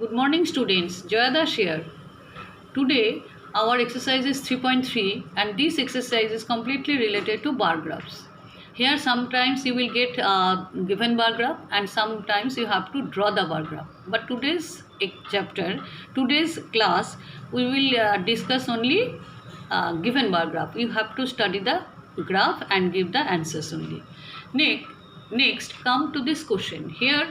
Good morning, students. Joyadas here. Today, our exercise is 3.3, and this exercise is completely related to bar graphs. Here, sometimes you will get a given bar graph, and sometimes you have to draw the bar graph. But today's class, we will discuss only given bar graph. You have to study the graph and give the answers only. Next, come to this question. Here,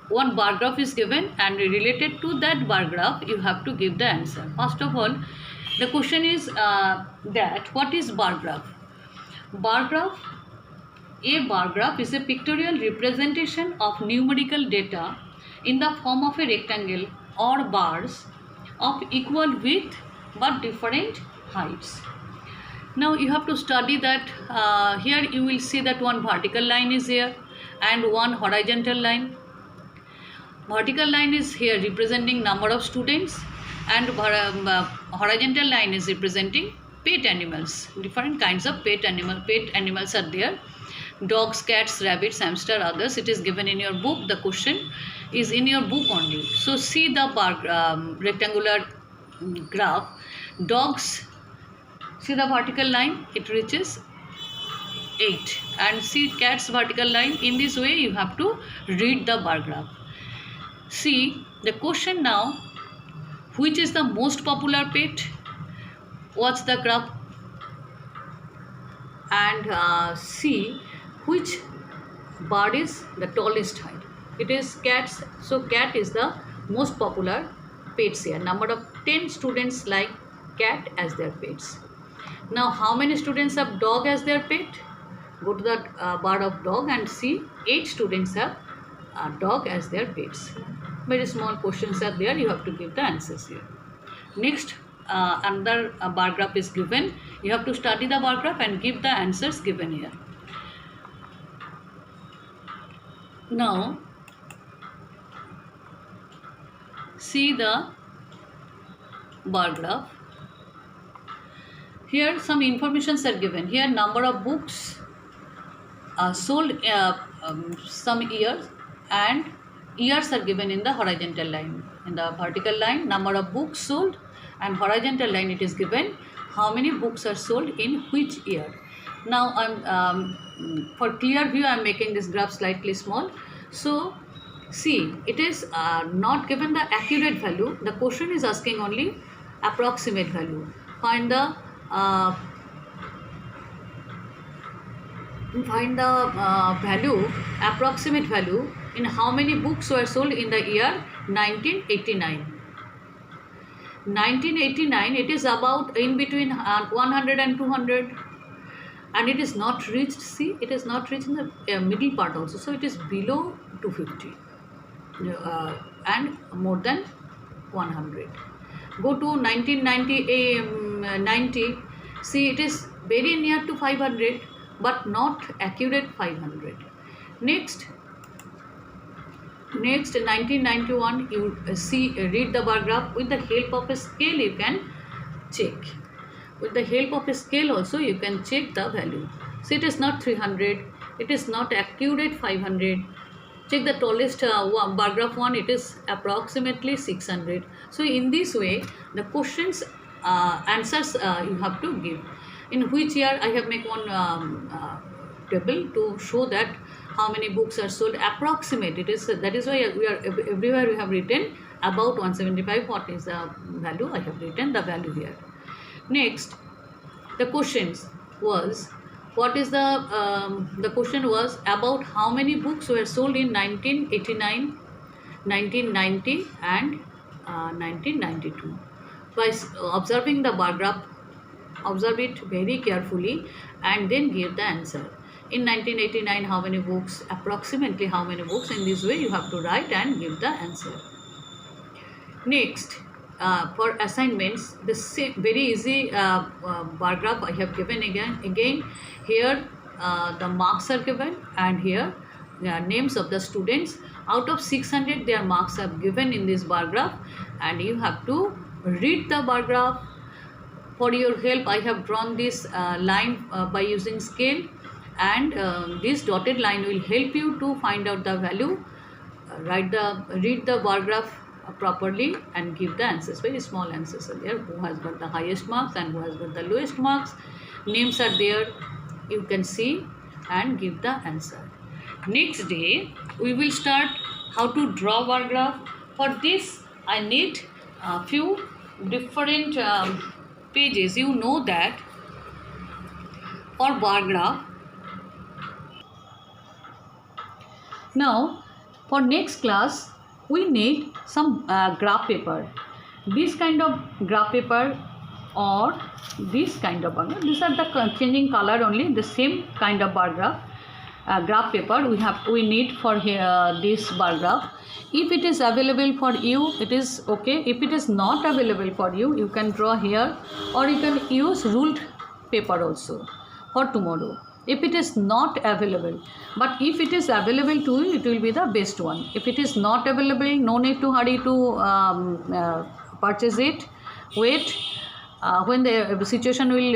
one bar graph is given, and related to that bar graph you have to give the answer. First of all, the question is that what is bar graph? bar graph a bar graph is a pictorial representation of numerical data in the form of a rectangle or bars of equal width but different heights. Now you have to study that. Here you will see that one vertical line is here and one horizontal line. Vertical line is here representing number of students, and horizontal line is representing pet animals. Different kinds of pet animals are there. Dogs, cats, rabbits, hamster, others. It is given in your book. The question is in your book only. So see the rectangular graph. Dogs, see the vertical line, it reaches 8, and see cats vertical line. In this way you have to read the bar graph. See the question now, which is the most popular pet? Watch the graph and see which bird is the tallest height. It is cats, so cat is the most popular pets here. Number of 10 students like cat as their pets. Now how many students have dog as their pet? Go to the bar of dog and see 8 students have dog as their pets. Very small questions are there, you have to give the answers here. Next, another bar graph is given. You have to study the bar graph and give the answers given here. Now see the bar graph. Here some informations are given. Here number of books sold some years, and years are given in the horizontal line. In the vertical line, number of books sold, and horizontal line it is given how many books are sold in which year. Now for clear view I am making this graph slightly small. So see, it is not given the accurate value. The question is asking only approximate value. Find the value, approximate value in how many books were sold in the year 1989. 1989, it is about in between 100 and 200, and it is not reached. See, it is not reached in the middle part also, so it is below 250 and more than 100. Go to 1990, see, it is very near to 500 but not accurate 500. Next 1991, you read the bar graph. With the help of a scale you can check. With the help of a scale also you can check the value. So it is not 300, it is not accurate 500. Check the tallest bar graph one, it is approximately 600. So in this way the questions answers you have to give. In which year, I have made one table to show that how many books are sold. Approximate, it is, that is why we are everywhere we have written about 175. What is the value? I have written the value here. Next, the questions was, what is the question was about how many books were sold in 1989, 1990 and 1992. By observing the bar graph, observe it very carefully and then give the answer. In 1989, how many books? Approximately how many books? In this way you have to write and give the answer. Next, for assignments, the same very easy bar graph I have given again. Here the marks are given, and here names of the students. Out of 600 their marks are given in this bar graph, and you have to read the bar graph. For your help, I have drawn this line by using scale, and this dotted line will help you to find out the value. Read the bar graph properly and give the answers. Very small answers are there. Who has got the highest marks and who has got the lowest marks. Names are there. You can see and give the answer. Next day, we will start how to draw bar graph. For this, I need a few different pages. You know that for bar graph. Now, for next class, we need some graph paper. This kind of graph paper or this kind of bar graph. These are the changing color only. The same kind of bar graph. Graph paper we need for here this bar graph. If it is available for you, it is okay. If it is not available for you, you can draw here, or you can use ruled paper also for tomorrow. If it is not available, but if it is available to you, it will be the best one. If it is not available, no need to hurry to purchase it. Wait, when the situation will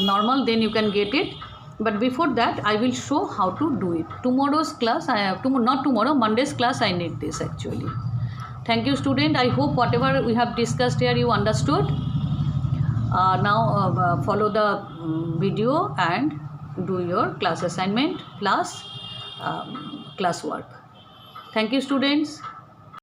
normal, then you can get it. But before that, I will show how to do it. Tomorrow's class, I have to, not tomorrow, Monday's class, I need this actually. Thank you, student. I hope whatever we have discussed here, you understood. Now follow the video and do your class assignment plus class work. Thank you, students.